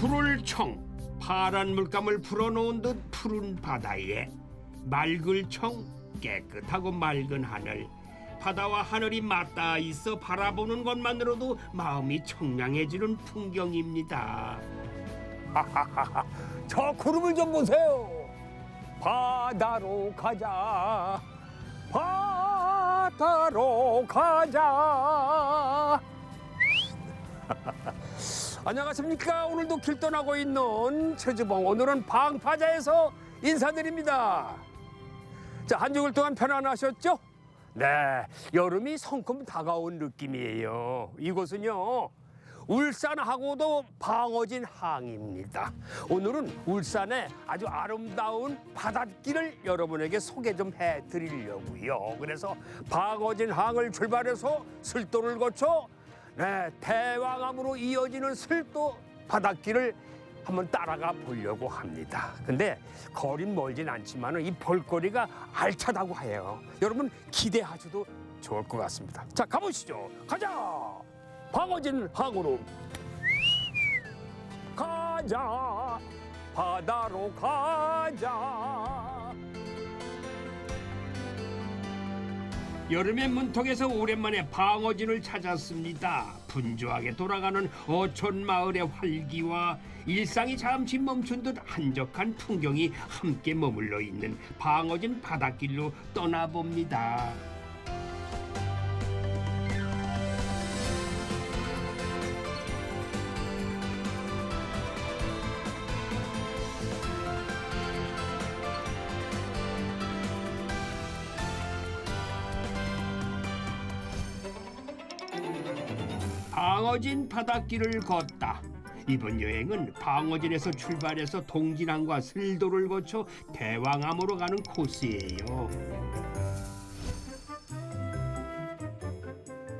푸를 청, 파란 물감을 풀어놓은 듯 푸른 바다에 맑을 청, 깨끗하고 맑은 하늘. 바다와 하늘이 맞닿아 있어 바라보는 것만으로도 마음이 청량해지는 풍경입니다. 저 구름을 좀 보세요. 바다로 가자. 바다로 가자. 안녕하십니까. 오늘도 길 떠나고 있는 최주봉. 오늘은 방파자에서 인사드립니다. 자, 한 주일 동안 편안하셨죠? 네, 여름이 성큼 다가온 느낌이에요. 이곳은요, 울산하고도 방어진 항입니다. 오늘은 울산의 아주 아름다운 바닷길을 여러분에게 소개 좀 해드리려고요. 그래서 방어진 항을 출발해서 슬도를 거쳐 대왕암으로 이어지는 슬도 바닷길을 한번 따라가 보려고 합니다. 근데 거리는 멀진 않지만 이 볼거리가 알차다고 해요. 여러분 기대하셔도 좋을 것 같습니다. 자, 가보시죠. 가자. 방어진 항으로 가자. 바다로 가자. 여름의 문턱에서 오랜만에 방어진을 찾았습니다. 분주하게 돌아가는 어촌 마을의 활기와 일상이 잠시 멈춘 듯 한적한 풍경이 함께 머물러 있는 방어진 바닷길로 떠나봅니다. 방어진 바닷길을 걷다. 이번 여행은 방어진에서 출발해서 동진항과 슬도를 거쳐 대왕암으로 가는 코스예요.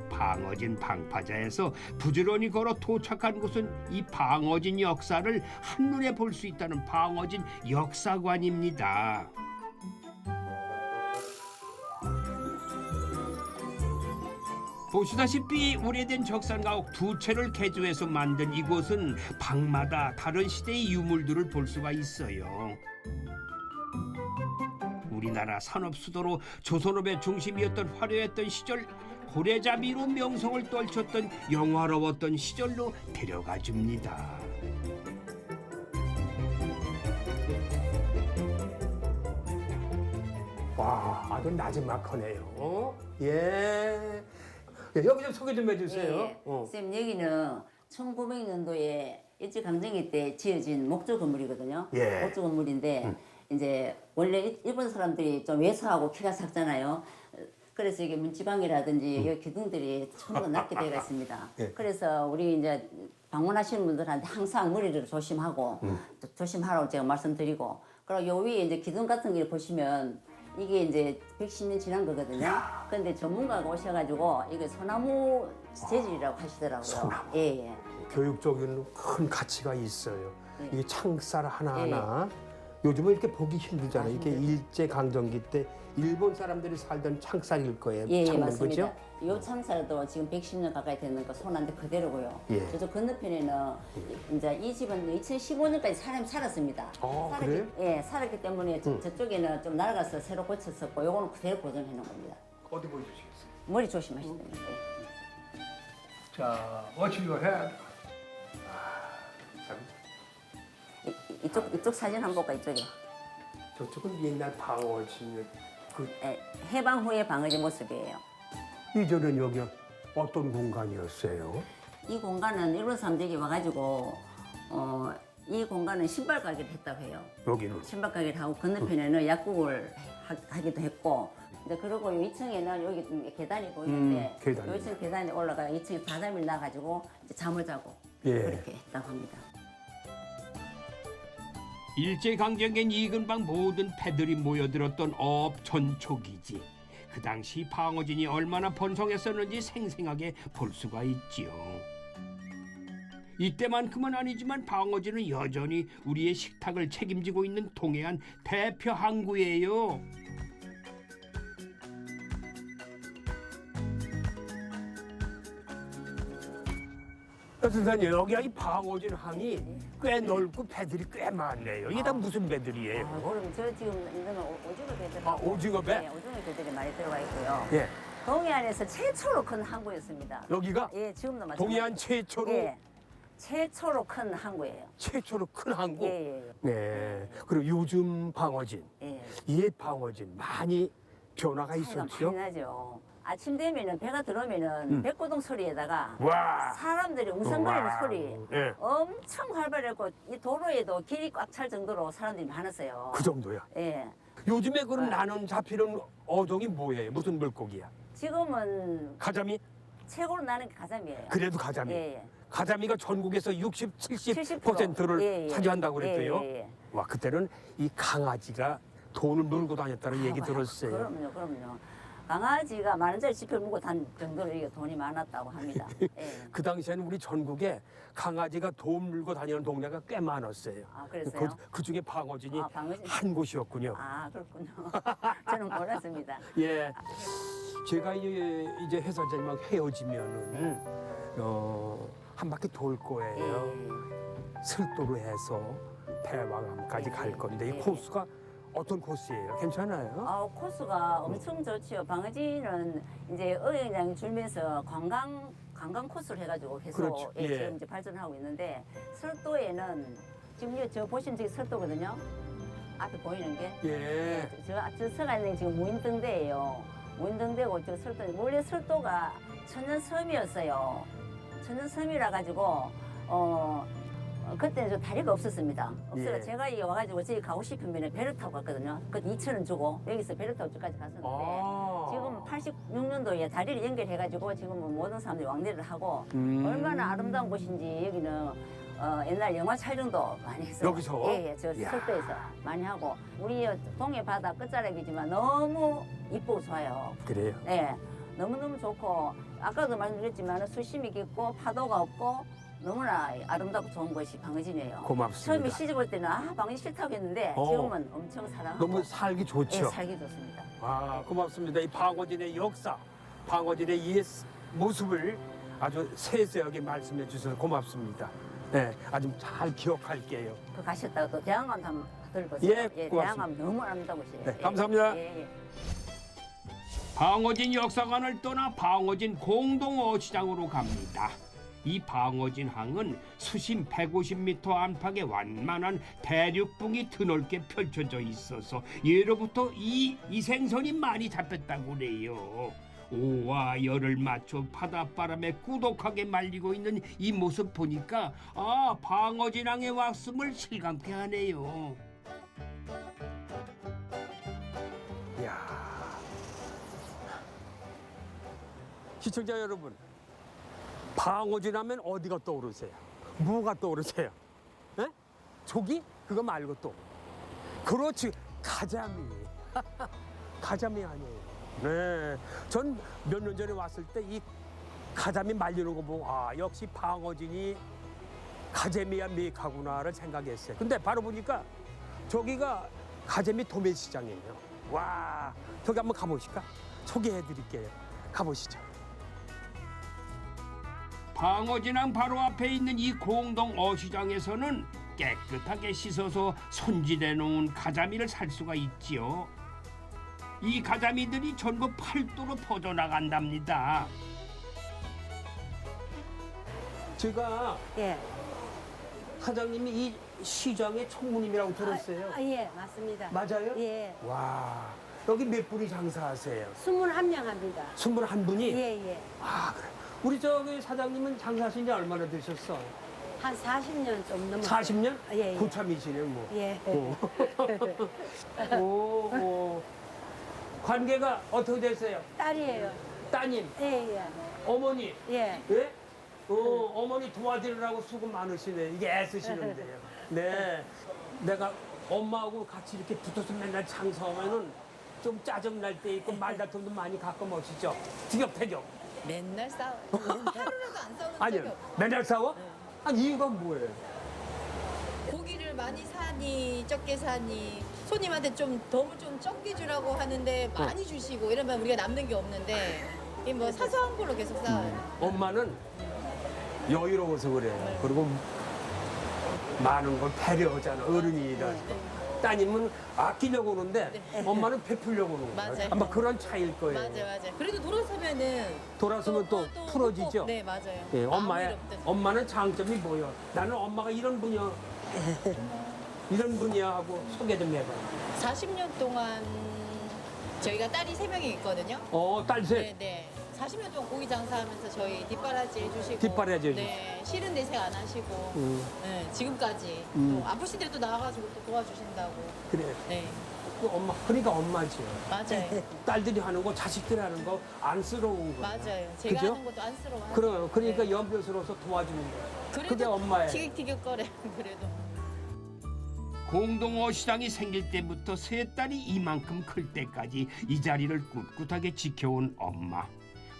방어진 방파자에서 부지런히 걸어 도착한 곳은 이 방어진 역사를 한눈에 볼 수 있다는 방어진 역사관입니다. 보시다시피 오래된 적산가옥 두 채를 개조해서 만든 이곳은 방마다 다른 시대의 유물들을 볼 수가 있어요. 우리나라 산업 수도로 조선업의 중심이었던 화려했던 시절, 고래잡이로 명성을 떨쳤던 영화로웠던 시절로 데려가 줍니다. 와, 아주 나지막하네요. 예. 예, 여기 좀 소개 좀 해주세요. 예, 선생님 여기는 1900년도에 일제강점기 때 지어진 목조 건물이거든요. 예. 목조 건물인데 이제 원래 일본 사람들이 좀 왜소하고 키가 작잖아요. 그래서 이게 문지방이라든지 여기 기둥들이 전부 낮게 되어 있습니다. 예. 그래서 우리 이제 방문하시는 분들한테 항상 머리를 조심하고 조심하라고 제가 말씀드리고, 그리고 요 위에 이제 기둥 같은 게 보시면 이게 이제 110년 지난 거거든요. 근데 전문가가 오셔가지고 이게 소나무 재질이라고 하시더라고요. 소나무. 예, 예. 교육적인 큰 가치가 있어요. 네. 이 창살 하나하나 요즘은 이렇게 보기 힘들잖아요. 이게 일제 강점기 때 일본 사람들이 살던 창살일 거예요. 예, 예, 창문, 맞습니다. 그죠? 요 창살도 지금 110년 가까이 되는 거 손안대 그대로고요. 예. 저쪽 건너편에는 이제 이 집은 2015년까지 사람이 살았습니다. 그래요? 예, 살았기 때문에 저쪽에는 좀 낡아서 새로 고쳤었고, 요거는 그대로 고정해 놓은 겁니다. 어디 보여주시겠어요? 머리 조심하시면 됩니다. 자, what you have? 참, 이쪽 사진 한번 볼까, 이쪽에. 저쪽은 옛날 방어진 그 예, 해방 후의 방어진 모습이에요. 이전엔 여기 어떤 공간이었어요? 이 공간은 일본 사람들이 와가지고 이 공간은 신발 가게를 했다고 해요. 여기는 신발 가게를 하고 건너편에는 약국을 하기도 했고, 이제 그리고 2층에는 여기 좀 계단이 보이는데 계단이. 2층 계단에 올라가 2층에 바람을 나가지고 이제 잠을 자고 예. 그렇게 했다고 합니다. 일제강점기엔 이 근방 모든 패들이 모여들었던 어업 전초기지. 그 당시 방어진이 얼마나 번성했었는지 생생하게 볼 수가 있지요. 이때만큼은 아니지만 방어진은 여전히 우리의 식탁을 책임지고 있는 동해안 대표 항구예요. 선생님 여기가 이 방어진 항이 꽤 넓고 배들이 꽤 많네요. 이게 다 무슨 배들이에요? 그럼 저 지금 이거는 오징어 배들. 아, 오징어 배? 네, 오징어 배들이 많이 들어가 있고요. 예. 동해안에서 최초로 큰 항구였습니다. 여기가 예, 지금도 마찬가지. 동해안 최초로 예, 최초로 큰 항구예요. 최초로 큰 항구. 예, 예, 네. 그리고 요즘 방어진, 예. 옛 방어진 많이 변화가 차이가 있었죠. 많이 나죠. 아침 되면은 배가 들어오면은 백고동 소리에다가 와. 사람들이 웅성거리는 와. 소리 예. 엄청 활발했고 이 도로에도 길이 꽉 찰 정도로 사람들이 많았어요. 그 정도야. 예. 요즘에 그럼 네. 나는 잡히는 어종이 뭐예요? 무슨 물고기야? 지금은 가자미? 최고로 나는 게 가자미예요. 그래도 가자미. 예, 예. 가자미가 전국에서 60, 70%. 70%를 예, 예. 차지한다고 그랬대요. 예, 예. 와, 그때는 이 강아지가 돈을 물고 다녔다는 얘기 들었어요. 그럼요. 강아지가 10,000원짜리 지폐 물고 단 정도로 이게 돈이 많았다고 합니다. 예. 그 당시에는 우리 전국에 강아지가 돈 물고 다니는 동네가 꽤 많았어요. 아, 그랬어요? 그 중에 방어진이 아, 방어진. 한 곳이었군요. 아, 그렇군요. 저는 몰랐습니다. 예. 제가 이제 회사장님하고 헤어지면은 한 바퀴 돌 거예요. 예. 설도로 해서 대왕암까지 예, 갈 건데 이 예. 코스가 어떤 코스예요? 괜찮아요? 아, 코스가 엄청 좋지요. 방어진은 이제 어획량 줄면서 관광 코스를 해가지고 계속 그렇죠. 예. 지금 이제 발전하고 있는데 설도에는 지금 저 보시면 저기 설도거든요. 앞에 보이는 게 예. 저 서가 있는 게 지금 무인등대예요. 무인등대고 저 설도 원래 설도가 천연섬이었어요. 천연섬이라 가지고 그때는 저 다리가 없었습니다. 없어서 예. 제가 여기 와가지고 저기 가고 싶으면 배를 타고 갔거든요. 그 2,000원 주고 여기서 배를 타고 저까지 갔었는데 아. 지금 86년도에 다리를 연결해가지고 지금은 모든 사람들이 왕래를 하고 얼마나 아름다운 곳인지 여기는 옛날 영화 촬영도 많이 했어요. 여기서? 예, 저 이야. 설도에서 많이 하고 우리 동해 바다 끝자락이지만 너무 이쁘고 좋아요. 그래요. 네, 너무너무 좋고 아까도 말씀드렸지만 수심이 깊고 파도가 없고 너무나 아름답고 좋은 것이 방어진이에요. 고맙습니다. 처음에 시집 올 때는 방어진 싫다고 했는데 지금은 엄청 사랑하고 너무 살기 좋죠. 예, 살기 좋습니다. 아, 고맙습니다. 이 방어진의 역사, 방어진의 옛 모습을 아주 세세하게 말씀해 주셔서 고맙습니다. 네, 아주 잘 기억할게요. 그 가셨다가 또 대왕암 한번 들어보세요. 예, 대왕암 너무 아름다운 곳이에요. 네, 감사합니다. 예. 방어진 역사관을 떠나 방어진 공동어시장으로 갑니다. 이 방어진 항은 수심 150m 안팎의 완만한 대륙붕이 드넓게 펼쳐져 있어서 예로부터 이 생선이 많이 잡혔다고 그래요. 오와 열을 맞춰 바닷바람에 꾸덕하게 말리고 있는 이 모습 보니까 방어진 항에 왔음을 실감케 하네요. 이야. 시청자 여러분, 방어진 하면 어디가 떠오르세요? 뭐가 떠오르세요? 에? 조기? 그거 말고 또. 그렇지, 가자미. 가자미 아니에요. 네. 전 몇 년 전에 왔을 때 이 가자미 말리는 거 보고 역시 방어진이 가재미야 메카구나를 생각했어요. 근데 바로 보니까 저기가 가재미 도매시장이에요. 와, 저기 한번 가보실까? 소개해 드릴게요. 가보시죠. 방어진항 바로 앞에 있는 이 공동 어시장에서는 깨끗하게 씻어서 손질해 놓은 가자미를 살 수가 있지요. 이 가자미들이 전국 팔도로 퍼져나간답니다. 제가 예. 사장님이 이 시장의 총무님이라고 들었어요. 예, 맞습니다. 맞아요? 예. 와, 여기 몇 분이 장사하세요? 21명 합니다. 21분이? 예, 예. 아, 그래. 우리 저기 사장님은 장사하신 지 얼마나 되셨어? 한 40년 좀 넘었어요. 40년? 예, 예. 고참이시네, 뭐. 예. 오. 관계가 어떻게 되세요? 딸이에요. 따님, 예, 예. 어머니. 예. 예? 어머니 도와드리라고 수고 많으시네. 이게 애쓰시는데요. 네. 내가 엄마하고 같이 이렇게 붙어서 맨날 장사하면은 좀 짜증날 때 있고 말다툼도 많이 가끔 오시죠? 티격태격. 맨날 싸워. 하루라도 안 싸우는 적이 아니요. 없어. 맨날 싸워? 아니, 이유가 뭐예요? 고기를 많이 사니 적게 사니 손님한테 좀 덤을 좀 적게 주라고 하는데 많이 주시고 이러면 우리가 남는 게 없는데 이 뭐 사소한 걸로 계속 싸워요. 엄마는 여유로워서 그래. 네. 그리고 많은 걸 배려하잖아. 어른이라. 따님은 아끼려고 오는데 엄마는 베풀려고 오는 거야. 맞아요. 아마 그런 차이일 거예요. 맞아요. 그래도 돌아서면은 돌아서면 또 풀어지죠? 네, 맞아요. 예, 아무 일 없듯이. 엄마는 장점이 뭐야? 나는 엄마가 이런 분이야. 이런 분이야 하고 소개 좀 해봐. 40년 동안 저희가 딸이 3명이 있거든요. 딸 셋. 네. 40년 동안 고기 장사하면서 저희 뒷바라지 해주시고. 뒷바라지 해주시고. 네. 싫은 내색 안 하시고. 네, 지금까지. 음. 또 아프신데 또 나와가지고 또 도와주신다고. 그래. 네. 그 엄마, 그러니까 엄마지. 맞아요. 딸들이 하는 거, 자식들이 하는 거 안쓰러운 거야. 맞아요. 제가 그죠? 하는 것도 안쓰러워. 그러니까 네. 연변스러워서 도와주는 거야. 그래도 그게 엄마예요. 티격태격거려. 그래도. 공동어 시장이 생길 때부터 세 딸이 이만큼 클 때까지 이 자리를 꿋꿋하게 지켜온 엄마.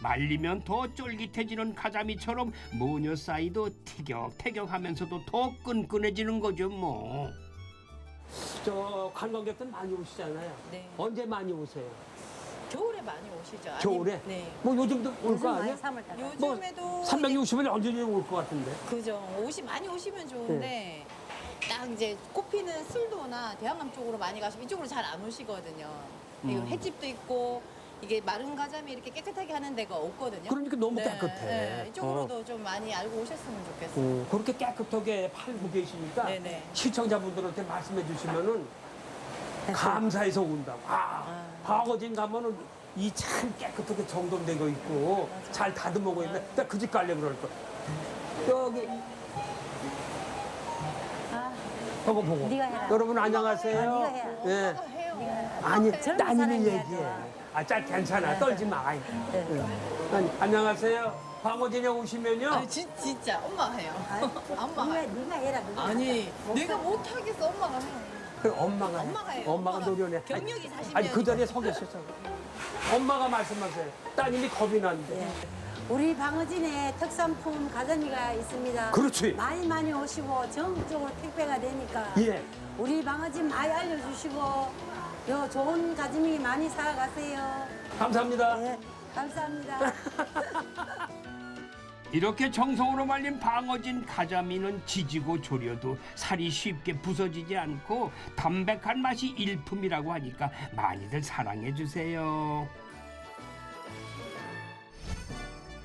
말리면 더 쫄깃해지는 가자미처럼 모녀 사이도 티격태격하면서도 더 끈끈해지는 거죠 뭐. 저 관광객들 많이 오시잖아요. 네. 언제 많이 오세요? 겨울에 많이 오시죠. 아니, 겨울에? 네. 뭐 요즘도 올 요즘 거 많이 아니야? 3월 달. 요즘에도 360일 언제든지 올 것 같은데. 그죠. 많이 오시면 좋은데 딱 이제 꽃피는 술도나 대한강 쪽으로 많이 가시면 이쪽으로 잘 안 오시거든요. 그리고 횟집도 있고 이게 마른 가자미 이렇게 깨끗하게 하는 데가 없거든요. 그러니까 너무 네, 깨끗해. 네, 이쪽으로도 좀 많이 알고 오셨으면 좋겠어요. 그렇게 깨끗하게 팔고 계시니까 네네. 시청자분들한테 말씀해 주시면은 감사해서 온다고. 방어진 가면은 이 참 깨끗하게 정돈되고 있고 잘 다듬어고 있는데 나 그 집 갈래 그럴 거. 여기 보고 보고. 네가 해라. 여러분 안녕하세요. 네가 해라. 예. 해요. 아니 젊은 따님이 사람이 얘기해. 해야죠. 짤 괜찮아. 떨지 마. 아니, 안녕하세요. 방어진에 오시면요. 진짜 엄마가 해요. 엄마가 해요. 네가 해라. 네가 아니 내가 못하겠어. 엄마가 해요. 그 엄마가 엄마가 해요. 엄마가 엄마가. 노련해. 경력이 40 아니 그 년이고. 자리에 서 계셨어. 엄마가 말씀하세요. 따님이 겁이 난대. 우리 방어진에 특산품 가자미가 있습니다. 그렇지. 많이 오시고 전국적으로 택배가 되니까 예. 우리 방어진 많이 알려주시고 요 좋은 가자미 많이 사가세요. 감사합니다. 네, 감사합니다. 이렇게 정성으로 말린 방어진 가자미는 지지고 졸여도 살이 쉽게 부서지지 않고 담백한 맛이 일품이라고 하니까 많이들 사랑해 주세요.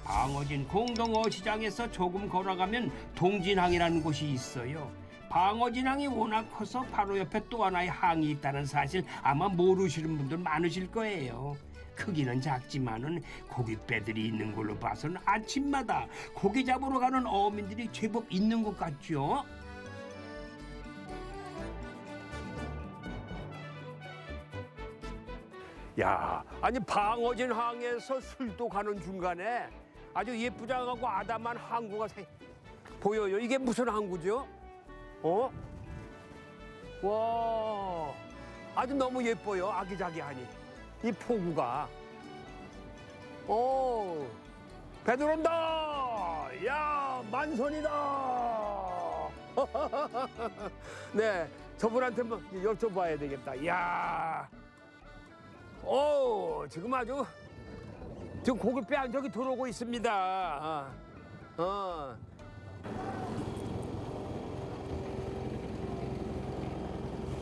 방어진 공동어 시장에서 조금 걸어가면 동진항이라는 곳이 있어요. 방어진항이 워낙 커서 바로 옆에 또 하나의 항이 있다는 사실 아마 모르시는 분들 많으실 거예요. 크기는 작지만은 고깃배들이 있는 걸로 봐서는 아침마다 고기 잡으러 가는 어민들이 제법 있는 것 같죠? 야, 아니 방어진 항에서 술도 가는 중간에 아주 예쁘장하고 아담한 항구가 보여요. 이게 무슨 항구죠? 어? 와, 아주 너무 예뻐요. 아기자기하니 이 포구가. 오, 배 들어온다. 야, 만선이다. 네, 저분한테 한번 여쭤봐야 되겠다. 야. 오, 지금 아주 지금 고깃배 한 적이 들어오고 있습니다.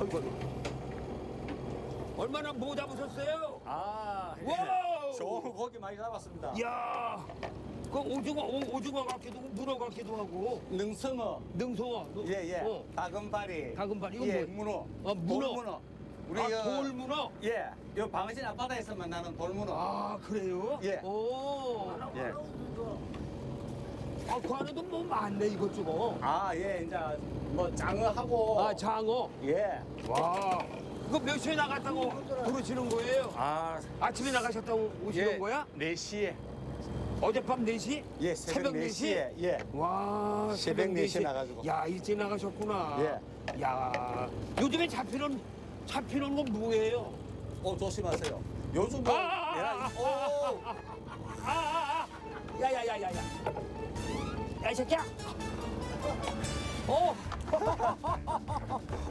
아이고. 얼마나 뭐 잡으셨어요? 아, 예. 와우! 좋은 고기 많이 잡았습니다. 이야, 그 오징어 같기도 하고 문어 같기도 하고 능성어, 능송어. 예, 예. 어. 다금바리, 다금바리, 이거 예, 뭐- 문어, 문어. 돌문어. 우리 아, 돌문어. 예, 요 방어진 앞바다에서 만나는 돌문어. 아, 그래요? 예. 오. 예. 아, 그 안에도 뭐 많네 이것저것. 아, 예, 이제 뭐 장어하고. 아, 장어. 예. 와. 그거 몇 시에 나갔다고 부르시는 거예요? 아, 아침에 나가셨다고 오시는 예. 거야? 4시에. 어젯밤 4시? 예, 새벽 4시에. 예. 와, 새벽 4시에 4시. 나가지고. 야, 일찍 나가셨구나. 예. 야, 요즘에 잡히는 건 뭐예요? 조심하세요. 요즘 뭐, 야야야야야. 야, 이 새끼야.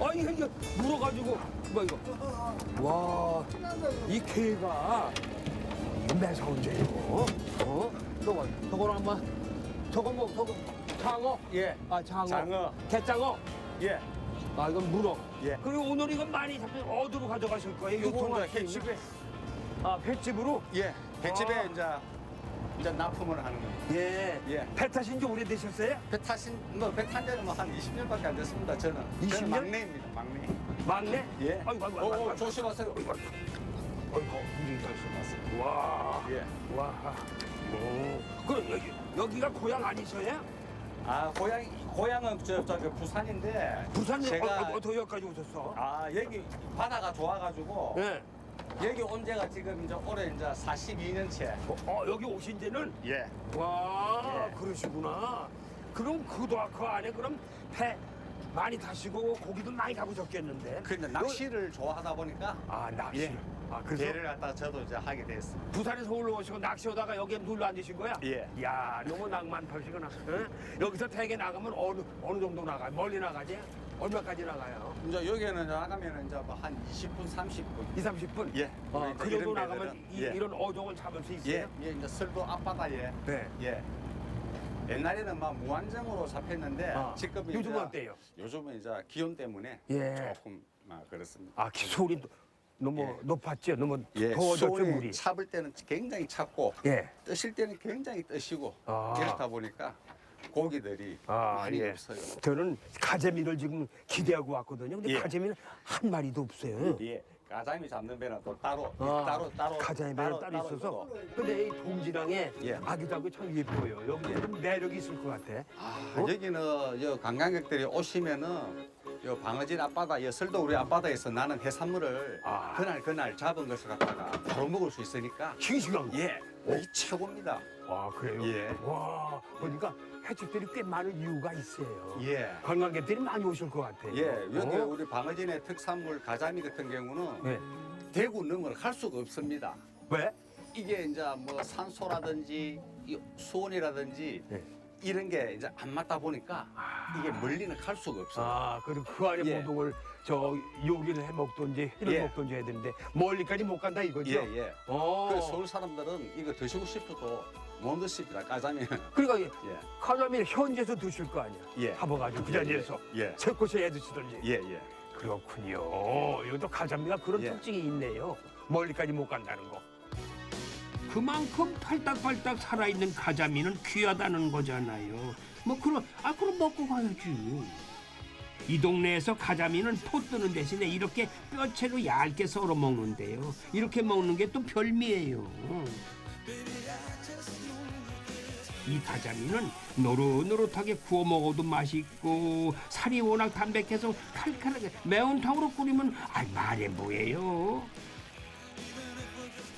아니, 이게 물어가지고. 뭐 이거. 와, 이 개가 이거 매서운데 이거. 저거를 한번 저건 뭐 저거 장어? 예. 아 장어. 장어. 게장어. 예. 아 이건 문어. 예. 그리고 오늘 이건 많이 잡혀 어디로 가져가실 거예요? 요거 유통할 이제 수 있는? 횟집에 아 횟집으로? 예. 횟집에 아. 이제 납품을 하는 겁니다. 예. 예. 배 타신 지 오래되셨어요? 배 타신 배탄 지는 뭐한 20년밖에 안 됐습니다. 저는 20년? 저는 막내입니다. 막내. 막내? 예. 아이고 아이고 아이고. 조심하세요. 아이고 우리 조심하세요. 와. 예. 와. 오. 그럼 여기가 고향 아니셔요? 아 고향은 저기 부산인데 부산에 제가 어떻게 여기까지 오셨어? 아 여기 바다가 좋아가지고 예. 여기 온 지가 지금 이제 올해 이제 42년째. 여기 오신 지는? 예. 와 예. 그러시구나. 그럼 그 안에 그럼 배 많이 타시고 고기도 많이 잡으셨겠는데? 근데 낚시를 좋아하다 보니까 아 낚시. 예. 아 그래서 배를 갖다가 저도 이제 하게 됐습니다. 부산에서 올라오시고 낚시 오다가 여기에 눌러 앉으신 거야? 예. 야 너무 낭만 펴시구나. 응? 여기서 대게 나가면 어느 정도 나가요? 멀리 나가지? 얼마까지 나가요? 이제 여기는 나가면 이제 뭐 한 20분, 30분. 2, 30분? 예. 그 이제 정도 이런 나가면 배들은, 예. 이런 어종을 잡을 수 있어요? 예. 예. 이제 설도 앞바다에. 네. 예. 옛날에는 막 무한정으로 잡혔는데 아, 지금은 요즘은 이제 어때요? 요즘은 이제 기온 때문에 예. 조금 그렇습니다. 아 기술이 너무 예. 높았죠? 너무 예, 더워졌죠 수온이 물이? 잡을 때는 굉장히 찼고 예. 뜨실 때는 굉장히 뜨시고 아. 이렇다 보니까 고기들이 아, 많이 예. 없어요. 저는 가재미를 지금 기대하고 왔거든요. 근데 예. 가재미는 한 마리도 없어요. 예, 가자미 잡는 배는 또 따로 아, 따로 가자미는 따로 있어서. 있고. 근데 이 동지랑에 예. 아기자기 참 예뻐요. 여기 좀 매력이 있을 것 같아. 여기는 여 관광객들이 오시면은 요 방어진 앞바다, 여 설도 우리 앞바다에서 나는 해산물을 아. 그날 잡은 것을 갖다가 바로 먹을 수 있으니까 싱싱한 거. 예, 여기 최고입니다. 와 그래요? 예. 와 보니까 횟집들이 꽤 많은 이유가 있어요. 예. 관광객들이 많이 오실 것 같아요. 예, 여기 어? 우리 방어진의 특산물 가자미 같은 경우는 네. 대구 능을 할 수가 없습니다. 왜? 이게 이제 뭐 산소라든지 이 수온이라든지 네. 이런 게 이제 안 맞다 보니까 이게 멀리는 갈 수가 없어요. 아 그리고 그 안에 예. 모든 걸 저 요리를 해 먹든지 회를 예. 먹든지 해야 되는데 멀리까지 못 간다 이거죠? 예, 예. 어. 그 서울 사람들은 이거 드시고 싶어도 못 드십니다. 가자미는. 그러니까 예. 가자미 현지에서 드실 거 아니야? 예. 잡아가지고 그 자리에서 예. 새 곳에 해 드시든지. 예, 예. 그렇군요. 이것도 가자미가 그런 예. 특징이 있네요. 멀리까지 못 간다는 거. 그만큼 팔딱팔딱 살아있는 가자미는 귀하다는 거잖아요. 그럼 먹고 가야지. 이 동네에서 가자미는 포 뜨는 대신에 이렇게 뼈채로 얇게 썰어 먹는데요. 이렇게 먹는 게 또 별미예요. 이 가자미는 노릇노릇하게 구워 먹어도 맛있고 살이 워낙 담백해서 칼칼하게 매운탕으로 끓이면 말해 뭐예요.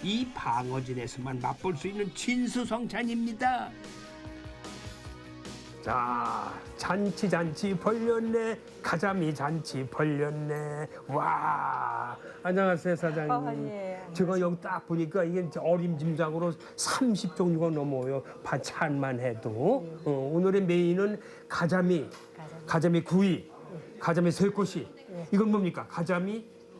이 방어진에서만 맛볼 수 있는 진수성찬입니다. 자, 잔치 벌렸네. 가자미 잔치 벌렸네. 와. 안녕하세요, 사장님. 아, 예. 제가 여기 딱 보니까 이게 어림짐작으로 30종류가 넘어요. 반찬만 해도. 오늘의 메인은 가자미 구이, 가자미 새꼬시. 이건 뭡니까?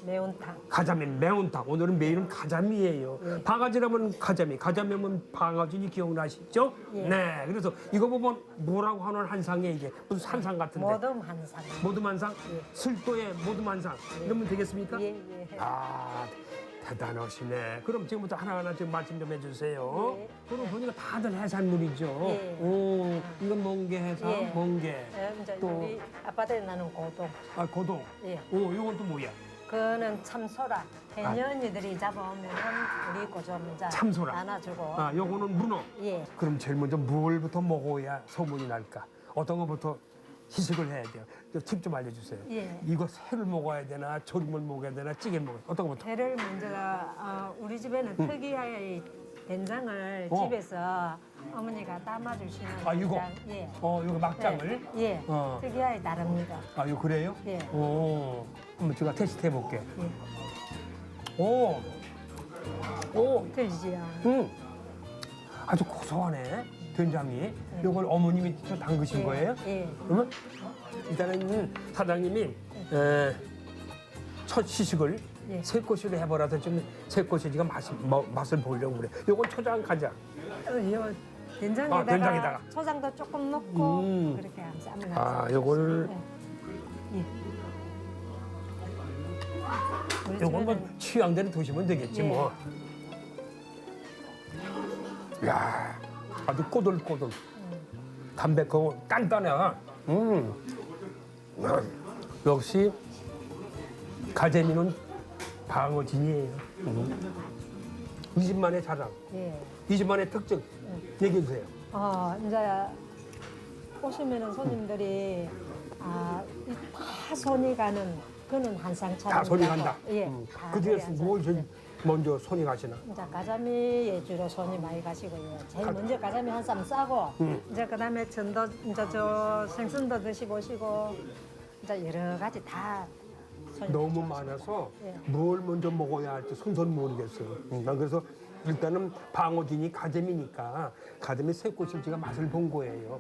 매운탕. 가자미 매운탕. 오늘은 메인은 가자미예요. 방아지라면 가자미면 방아진이 기억나시죠? 예. 네. 그래서 이거 보면 뭐라고 하는 한상에 이게 무슨 한상 같은데. 모듬 한상. 모둠한상? 술도의 모둠한상. 이러면 되겠습니까? 예, 예. 아, 대단하시네. 그럼 지금부터 하나하나 좀 말씀 좀 해주세요. 예. 그럼 보니까 다들 해산물이죠. 예. 오, 이건 멍게 해삼, 예. 멍게. 이제 또, 우리 앞바다에 나는 고동. 고동. 예. 오, 이건 또 뭐야? 그거는 참소라. 해녀언니들이 잡아오면 우리 고좀 이제 참소라. 나눠주고. 아, 요거는 문어. 예. 그럼 제일 먼저 뭘부터 먹어야 소문이 날까? 어떤 것부터 희식을 해야 돼요? 팁 좀 알려주세요. 예. 이거 새를 먹어야 되나, 조림을 먹어야 되나, 찌개를 먹어야 되나? 어떤 것부터? 회를 먼저 우리 집에는 특이하게 된장을 어. 집에서 어머니가 담아주시는 아, 이거? 된장. 예. 이거 막장을? 예. 예. 어. 특이하게 다릅니다. 아, 이거 그래요? 예. 오, 한번 제가 테스트 해볼게. 예. 오, 들지요. 아주 고소하네, 된장이. 이걸 어머님이 또 담그신 거예요? 예. 그러면 일단은 사장님이 첫 시식을 예. 새꼬시로 해보라서 좀 새꼬시가 맛을 보려고 그래. 요건 초장 가자. 요 된장에다가, 된장에다가. 초장도 조금 넣고 음. 그렇게 쌈을 아, 요거를 예. 우리 요건 뭐 집에는 취향대로 드시면 되겠지 예. 뭐. 야, 아주 꼬들꼬들. 담백하고 단단해. 역시 가재미는 방어진이에요. 이 집만의 자랑, 예. 이 집만의 특징 얘기해 주세요. 이제 오시면은 손님들이 다 손이 가는 그는 한상 차림. 다 손이 간다. 예. 그 다 그래 중에서 앉아. 뭘 제일 먼저 손이 가시나? 이제 가자미에 주로 손이 많이 가시고요. 제일 먼저 가자미 한 쌈 싸고 이제 그다음에 전도 이제 저 생선도 드시고 이제 여러 가지 다 손이 너무 가시고. 많아서 예. 뭘 먼저 먹어야 할지 순서는 모르겠어요. 난 그래서 일단은 방어진이 가재미니까 가재미 새꼬실지가 맛을 본 거예요.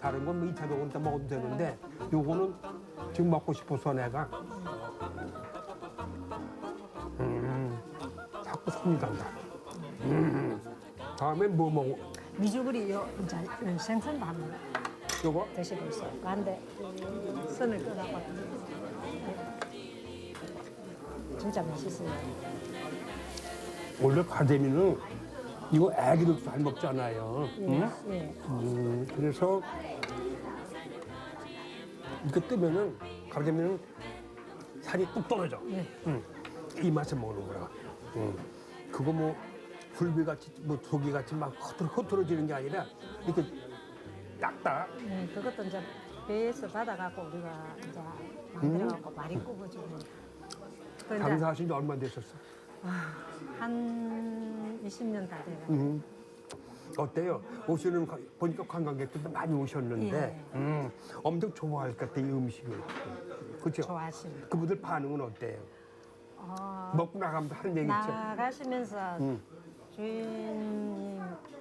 다른 건 뭐 2차적으로 다 먹어도 되는데 요거는 지금 먹고 싶어서 내가 자꾸 손이 간다. 다음에 뭐 먹어? 미주구리요. 이제 생선도 한번 요거? 드셔보세요. 근데 선을 끄라고 진짜 맛있어요. 원래 가재미는 이거 애기들도 잘 먹잖아요. 응? 예. 그래서 이거 뜨면은 가재미는 살이 뚝 떨어져. 네. 이 맛에 먹는 거야. 그거 뭐 굴비같이 뭐 조기같이 막 흐트러지는 게 아니라 이렇게 딱딱. 그것도 이제 배에서 받아갖고 우리가 이제 만들어갖고 많이 구워주고. 그 이제 장사하신 지 얼마 되셨어? 한 20년 다 돼요. 어때요? 오시는 보니까 관광객들도 많이 오셨는데 엄청 좋아할 것 같아 이 음식을. 그렇죠? 좋아하십니다. 그분들 반응은 어때요? 어, 먹고 나가면 하는 얘기 있죠? 나가시면서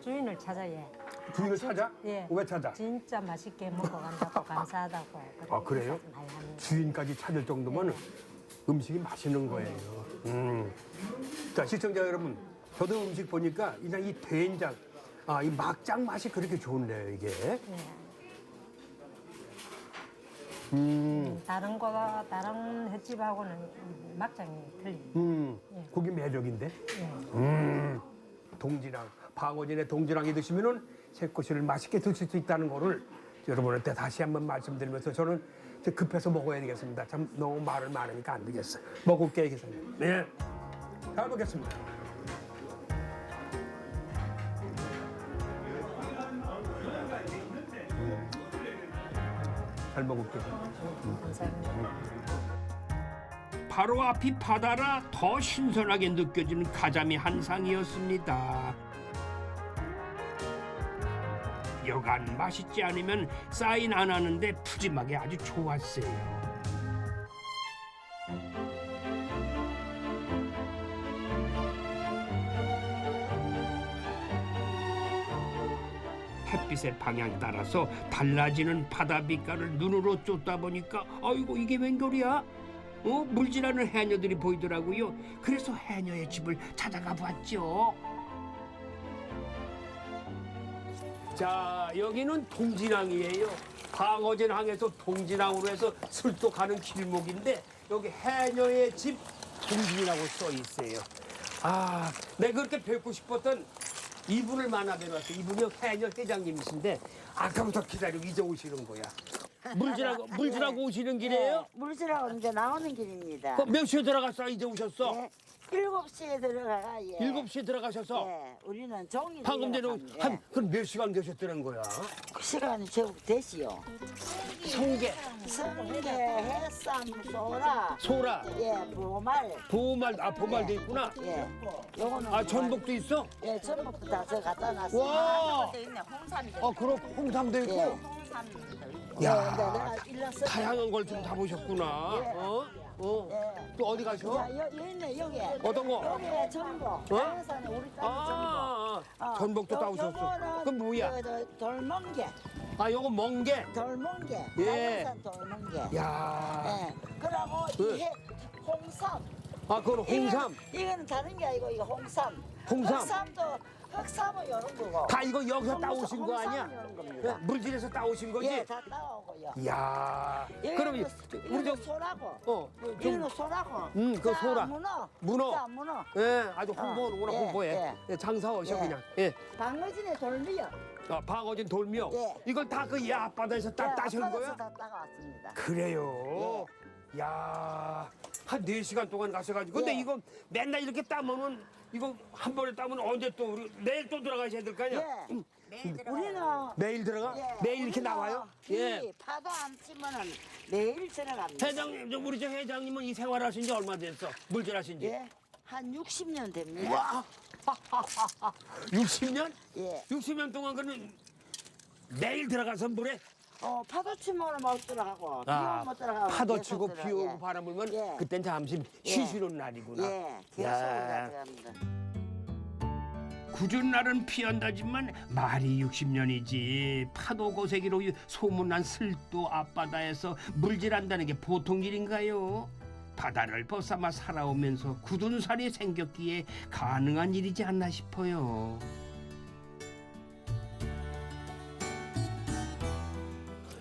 주인을 찾아야. 주인을 찾아? 예. 왜 찾아? 진짜 맛있게 먹고 간다고 감사하다고. 아, 그래요? 인사도 많이 합니다. 주인까지 찾을 정도면 음식이 맛있는 거예요. 자, 시청자 여러분, 저도 음식 보니까 그냥 이 된장, 이 막장 맛이 그렇게 좋네요, 이게. 다른 거가 다른 횟집하고는 막장이 틀립니다. 그게 매력인데. 예. 동지랑, 방어진의 동지랑이 드시면은 새꼬시를 맛있게 드실 수 있다는 거를 여러분한테 다시 한번 말씀드리면서 저는 이제 급해서 먹어야 되겠습니다. 참 너무 말을 많으니까 안 되겠어요. 먹을게요, 기사님. 네. 잘 먹겠습니다. 잘 먹을게요. 감사합니다. 바로 앞이 바다라 더 신선하게 느껴지는 가자미 한 상이었습니다. 여간 맛있지 않으면 사인 안 하는데 푸짐하게 아주 좋았어요. 햇빛의 방향 따라서 달라지는 바다 빛깔을 눈으로 쫓다 보니까 아이고 이게 웬걸이야? 물질하는 해녀들이 보이더라고요. 그래서 해녀의 집을 찾아가 봤죠. 자, 여기는 동진항이에요. 방어진 항에서 동진항으로 해서 술도 가는 길목인데 여기 해녀의 집 동진이라고 써 있어요. 내가 그렇게 뵙고 싶었던 이분을 만나뵈놨어요. 이분이 해녀 회장님이신데 아까부터 기다리고 이제 오시는 거야. 물질하고 오시는 길이에요? 물질하고 이제 나오는 길입니다. 몇 시에 들어갔어? 이제 오셨어? 네. 7시에 들어가가 예. 7시에 들어가셔서 예. 우리는 종일 방금 전에 그럼 몇 시간 계셨다는 거야? 그 시간이 제법 되시요. 성게, 성게, 해삼, 소라, 소라, 예, 보말, 보말도 있구나. 예. 요거는 전복도 있어? 예, 전복도 다 저 갖다 놨어요. 와, 있네, 홍삼이. 그럼 홍삼도 있고. 예, 홍삼. 야, 근데 내가 일렀어. 다양한 걸 좀 다 보셨구나. 예. 또 어디 가셔? 자, 여기 있네, 여기. 어떤 거? 여기 전복. 자연산에 우리 딸 전복. 전복도 따오셨어. 그럼 뭐야? 돌멍게. 요거 멍게. 돌멍게. 예. 자연산 돌멍게. 야, 예. 그러고 그- 이게 홍삼. 그건 홍삼. 이거는 다른 게 아니고 이거 홍삼. 홍삼. 홍삼도 흑삼은 이런 거고. 다 이거 여기서 따오신 거 아니야? 이런 겁니다. 물질에서 따오신 거지? 예, 다 따오고요. 이야. 그럼 여기는 우리 저 이거는 소라고. 좀 이거는 소라고. 그 자, 소라. 문어. 문어. 자, 문어. 예, 아주 홍보하는구나, 예, 홍보해. 예. 예, 장사하셔, 예. 그냥. 예. 방어진에 돌미요. 방어진 돌미역. 예. 이걸 다 그 예 앞바다에서 따신 거야? 다 따가왔습니다. 그래요. 야, 한 4시간 동안 가셔가지고. 근데 예. 이거 맨날 이렇게 따면은 이거 한 번에 따면 언제 또 우리 내일 또 들어가셔야 될 거 아니야? 예. 우리는 매일 들어가? 예, 매일 이렇게 우리는 나와요? 이 예. 파도 안 치면은 매일 들어갑니다. 회장님, 우리 저 회장님은 이 생활하신 지 얼마 됐어? 물질하신 지? 예. 한 60년 됩니다. 60년? 예. 60년 동안 그는 매일 들어가서 물에 파도 치면 못 들어가고 비 오면 못 들어가고 파도 계속 치고 들어가- 비 오고 예. 바람 불면 예. 그땐 잠시 쉬시는 날이구나. 예. 계속 야. 들어갑니다. 굳은 날은 피한다지만 말이 60년이지 파도 고세기로 소문난 슬도 앞바다에서 물질한다는 게 보통 일인가요? 바다를 벗삼아 살아오면서 굳은 살이 생겼기에 가능한 일이지 않나 싶어요.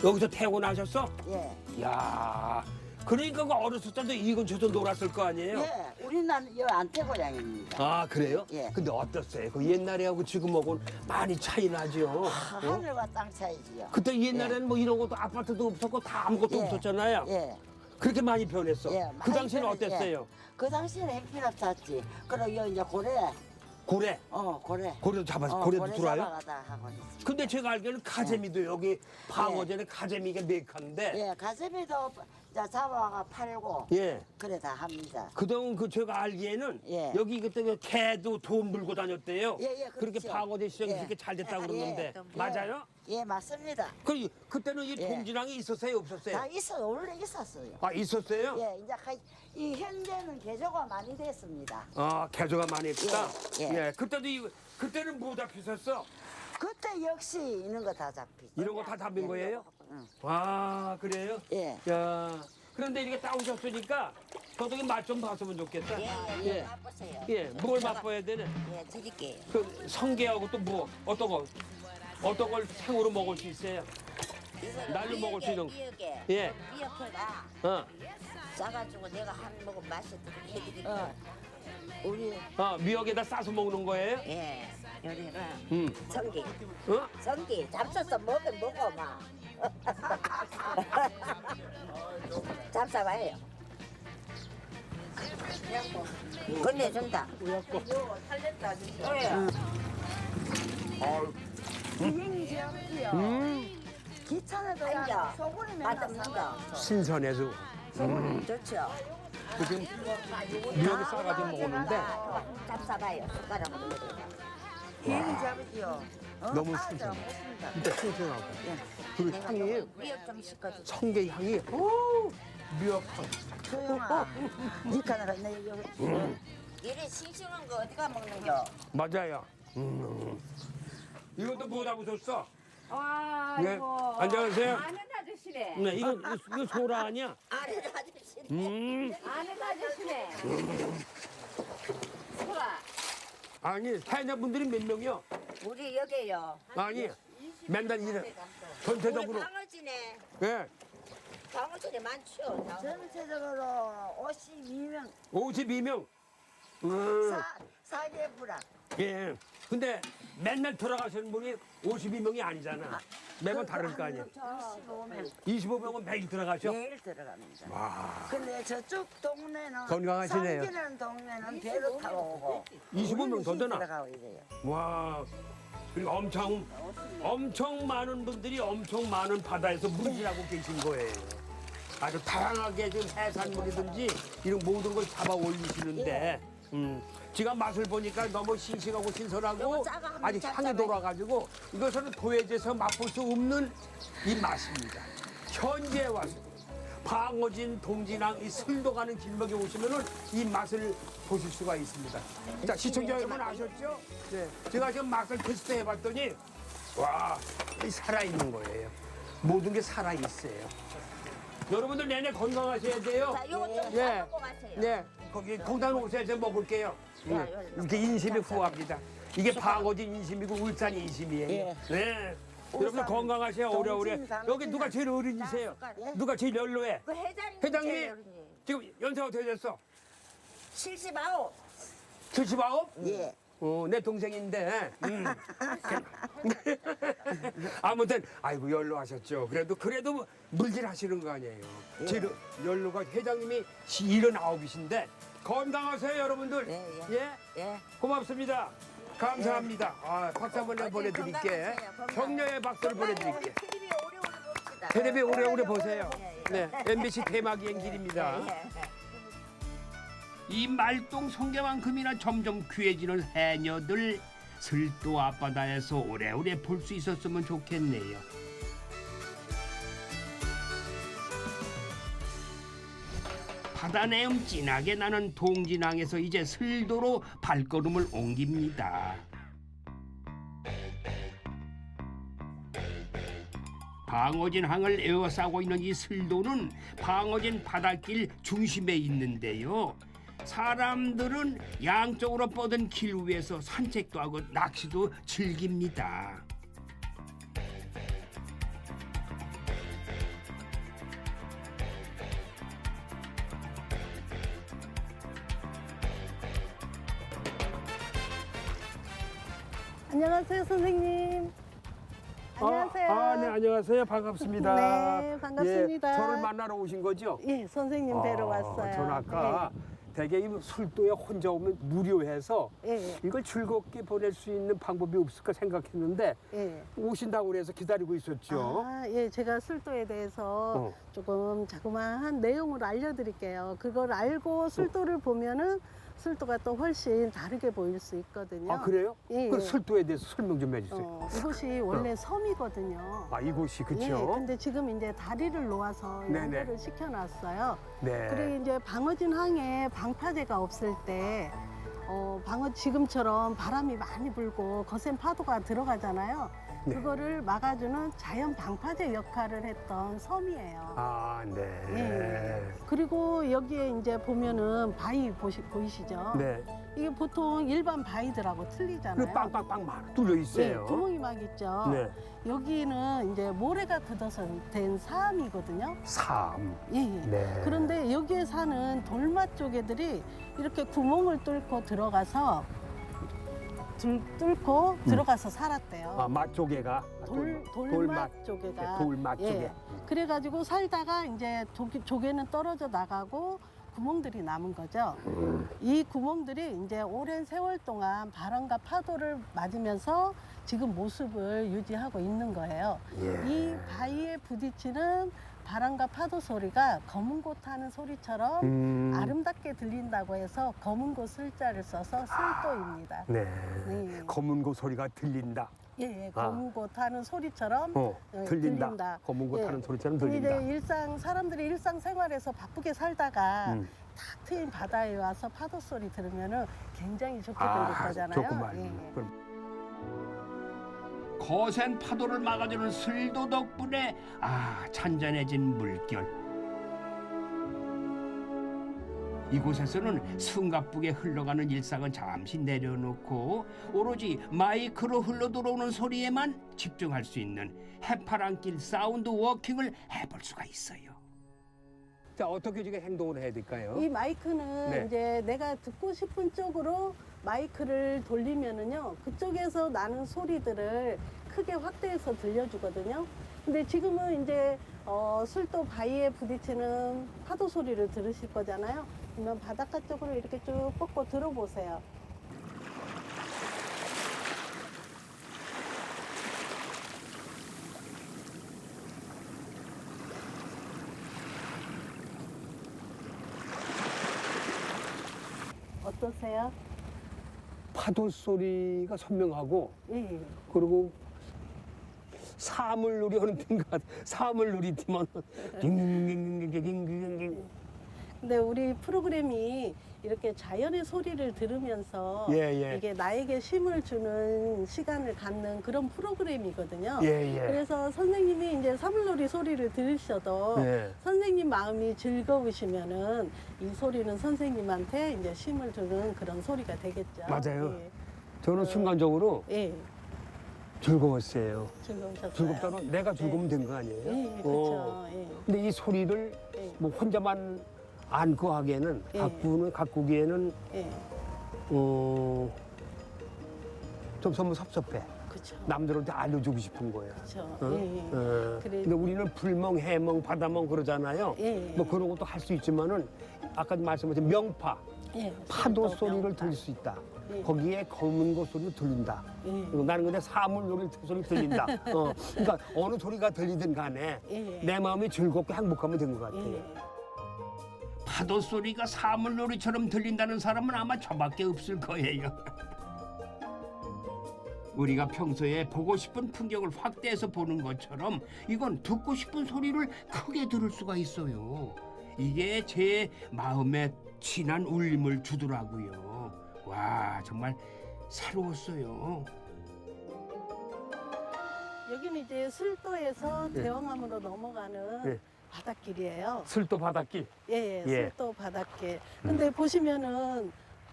여기서 태어나셨어? 예. 야, 그러니까 그 어렸을 때도 이 근처에서 놀았을 거 아니에요? 예. 우리는 여 안태고향입니다. 아, 그래요? 예. 근데 어땠어요? 그 옛날에하고 지금하고는 많이 차이 나죠? 어? 하늘과 땅 차이지요. 그때 옛날에는 뭐 이런 것도 아파트도 없었고 다 아무것도 예. 없었잖아요. 예. 그렇게 많이 변했어. 예. 그 당시에는 많이 변했- 어땠어요? 예. 그 당시에는 햇빛 탔지. 그리고 여 이제 고래. 고래. 고래. 고래도 잡아서 고래도 고래 들어와요? 잡아가다 하고 있지. 근데 제가 알기로는 가재미도 여기 방어전에 가재미가 메이커인데 예. 가재미도 이제 잡아가 팔고. 예. 그래 다 합니다. 그동안 그 제가 알기에는 예. 여기 그때 그 개도 돈 물고 다녔대요. 예, 예, 그렇게 그렇죠. 방어제 시장이 예. 그렇게 잘 됐다고 그러는데 예. 맞아요? 예, 맞습니다. 그때는 이 예. 동진항이 있었어요, 없었어요? 다 있어 원래 있었어요. 아, 있었어요? 예, 이제 이 현재는 개조가 많이 됐습니다. 아, 개조가 많이 했다. 예, 예. 그때는 뭐 잡히셨어? 그때 역시 있는 거 다 잡히죠. 이런 거 다 잡힌 예, 거예요? 응. 아, 그래요? 예. 야, 그런데 이렇게 따오셨으니까 저도 맛 좀 봤으면 좋겠다. 예, 맛보세요. 예, 뭘 맛봐야 되네? 예, 드릴게요. 그 성게하고 또 뭐 어떤 걸 생으로 먹을 수 있어요? 날로 먹을 수 있는 거. 미역에 예. 미역회가 어, 싸가지고 내가 한 모금 맛있게 해드릴게요. 우리 미역에다 싸서 먹는 거예요? 예, 요리가 어? 성기, 성기 잡숴서 먹어 마. 잡숴봐요. 건네준다. 기천에도 앉아. 소금이 맨날 맛없는 거. 신선해서 소금 좋죠. 지금 미역에 싸가지고 먹었는데 잡숴봐요. 숟가락으로 먹어요. 비행기 잡으지요. 너무 아, 신선해. 먹습니다. 진짜 싱싱하고 그리고 내가 향이 미역 좀 씻어줘. 성게 향이 미역향. 소영아, 니카나가 내 여기 이래 싱싱한 거 어디가 먹는겨? 맞아요. 이것도 뭐 잡으셨어? 아, 네, 안녕하세요. 아는 아저씨네. 네, 이거 소라 아니야? 아는 아저씨. 아는 아저씨네. 소라. 아니 사연자분들이 몇 명이요? 우리 여기요. 아니 맨날 이래 전체적으로. 우리 방어진에 예, 방어진에 많죠. 전체적으로 52명 52명. 사계 불악. 예. 근데 맨날 돌아가시는 분이 52명이 아니잖아. 매번 다를 거 아니야. 25명 25명은 매일 들어가셔. 매일 들어갑니다. 근데 저쪽 동네는 건강하시네요. 상기는 동네는 배로 타고 오고 25명 더 우리는 되나? 들어가고 이래요. 와. 그리고 엄청 많은 분들이 엄청 많은 바다에서 물질하고 계신 거예요. 아주 다양하게 지금 해산물이든지 이런 모든 걸 잡아 올리시는데, 지금 맛을 보니까 너무 싱싱하고 신선하고 요거 작아, 한번 아주 향이 잡숴봐요. 돌아가지고 이것은 도해에서 맛볼 수 없는 이 맛입니다. 현재 와서 방어진 동진항 이 슬도 가는 길목에 오시면은 이 맛을 보실 수가 있습니다. 자, 시청자 여러분 아셨죠? 네. 제가 지금 맛을 테스트 해봤더니 와, 이 살아있는 거예요. 모든 게 살아있어요. 여러분들 내내 건강하셔야 돼요. 자, 요거 좀 예. 먹고 가세요. 네, 거기 공단 오세요. 제가 먹을게요. 이렇게 인심이 후합니다. 이게 방어진 인심이고 울산 인심이에요. 예. 네. 여러분 건강하세요 오래오래. 동진, 여기 누가 제일 어린이세요? 예? 누가 제일 연로해? 그 회장님. 회장님 제일 어린이. 지금 연세가 어떻게 됐어? 79. 79? 예. 내 동생인데. 아무튼 아이고 연로하셨죠. 그래도 물질하시는 거 아니에요. 제일 연로가 회장님이 79이신데 건강하세요 여러분들. 예. 예. 고맙습니다. 감사합니다. 박수 한번 보내드릴게. 건강하세요, 건강. 격려의 박수를 보내드릴게. 텔레비 오래오래 봅시다. 텔레비 오래오래 보세요. 예, 예. 네, MBC 대마기행 길입니다. 이 말똥 성게만큼이나 점점 귀해지는 해녀들 슬도 앞바다에서 오래오래 볼 수 있었으면 좋겠네요. 바다 내음 진하게 나는 동진항에서 이제 슬도로 발걸음을 옮깁니다. 방어진 항을 에워싸고 있는 이 슬도는 방어진 바닷길 중심에 있는데요. 사람들은 양쪽으로 뻗은 길 위에서 산책도 하고 낚시도 즐깁니다. 안녕하세요, 선생님. 안녕하세요. 네, 안녕하세요. 반갑습니다. 네, 반갑습니다. 예, 저를 만나러 오신 거죠? 예, 선생님 뵈러 왔어요. 저는 아까 되게 이 술도에 혼자 오면 무료해서 예, 이걸 즐겁게 보낼 수 있는 방법이 없을까 생각했는데 예. 오신다고 그래서 기다리고 있었죠. 예, 제가 술도에 대해서 조금 자그마한 내용을 알려드릴게요. 그걸 알고 술도를 보면은 술도가 또 훨씬 다르게 보일 수 있거든요. 그래요? 예, 그 예. 술도에 대해서 설명 좀 해주세요. 이곳이 원래 섬이거든요. 이곳이 예, 그렇죠? 근데 지금 이제 다리를 놓아서 네네. 연결을 시켜놨어요. 네. 그리고 이제 방어진 항에 방파제가 없을 때, 지금처럼 바람이 많이 불고 거센 파도가 들어가잖아요. 네. 그거를 막아주는 자연 방파제 역할을 했던 섬이에요. 네. 예. 그리고 여기에 이제 보면은 바위 보이시죠? 네. 이게 보통 일반 바위들하고 틀리잖아요. 그 빵빵빵 막 뚫려 예, 있어요. 구멍이 막 있죠. 네. 여기는 이제 모래가 굳어서 된 사암이거든요. 삶. 예, 예. 네. 그런데 여기에 사는 돌맛 조개들이 이렇게 구멍을 뚫고 들어가서 들어가서 살았대요. 맛조개가 돌맛 조개가. 돌맛 조개. 예. 그래가지고 살다가 이제 조개는 떨어져 나가고 구멍들이 남은 거죠. 이 구멍들이 이제 오랜 세월 동안 바람과 파도를 맞으면서 지금 모습을 유지하고 있는 거예요. 이 바위에 부딪히는 바람과 파도 소리가 검은 곳 하는 소리처럼 아름답게 들린다고 해서 검은 곳 슬자를 써서 슬도입니다. 네. 네. 검은 고 소리가 들린다. 예, 검은 곳 하는 소리처럼 들린다. 검은 곳 하는 소리처럼 들린다. 이제 사람들이 일상생활에서 바쁘게 살다가 탁 트인 바다에 와서 파도 소리 들으면은 굉장히 좋게 들릴 거잖아요. 좋구만. 예. 그럼 거센 파도를 막아주는 슬도 덕분에 잔잔해진 물결. 이곳에서는 숨가쁘게 흘러가는 일상은 잠시 내려놓고 오로지 마이크로 흘러들어오는 소리에만 집중할 수 있는 해파랑길 사운드 워킹을 해볼 수가 있어요. 자, 어떻게 지금 행동을 해야 될까요? 이 마이크는 네. 이제 내가 듣고 싶은 쪽으로 마이크를 돌리면은요, 그쪽에서 나는 소리들을 크게 확대해서 들려주거든요. 근데 지금은 이제 술도 바위에 부딪히는 파도 소리를 들으실 거잖아요. 그러면 바닷가 쪽으로 이렇게 쭉 뻗고 들어보세요. 어떠세요? 파도 소리가 선명하고 예. 그리고 사물 놀이하는 팀과 사물 놀이팀은 딩딩딩딩딩딩딩. 근데 우리 프로그램이 이렇게 자연의 소리를 들으면서 예. 이게 나에게 쉼을 주는 시간을 갖는 그런 프로그램이거든요. 예. 그래서 선생님이 이제 사물놀이 소리를 들으셔도 예. 선생님 마음이 즐거우시면은 이 소리는 선생님한테 이제 쉼을 주는 그런 소리가 되겠죠. 맞아요. 예. 저는 순간적으로 예, 즐거웠어요. 즐거우셨어요. 즐겁다면 내가 즐거우면 된 거 아니에요? 예, 그렇죠. 예. 근데 이 소리를 예. 뭐 혼자만 안고 하기에는 예. 가꾸기에는 예, 좀 너무 섭섭해. 그렇죠. 남들한테 알려주고 싶은 거야. 그렇죠. 어? 예, 예. 그래- 근데 우리는 불멍, 해멍, 바다멍 그러잖아요. 예, 예. 뭐 그런 것도 할 수 있지만은 아까 말씀하신 명파, 예, 파도 술도 소리를 명파. 들을 수 있다. 예. 거기에 검은 것 소리도 들린다. 예. 나는 근데 사물 소리 들린다. 그러니까 어느 소리가 들리든 간에 예. 내 마음이 즐겁고 행복하면 된 것 같아요. 예. 파도 소리가 사물놀이처럼 들린다는 사람은 아마 저밖에 없을 거예요. 우리가 평소에 보고 싶은 풍경을 확대해서 보는 것처럼 이건 듣고 싶은 소리를 크게 들을 수가 있어요. 이게 제 마음에 진한 울림을 주더라고요. 와, 정말 새로웠어요. 여기는 이제 술도에서 예. 대왕암으로 넘어가는 예. 바닷길이에요. 술도 바닷길. 예, 예. 술도 바닷길. 근데 보시면은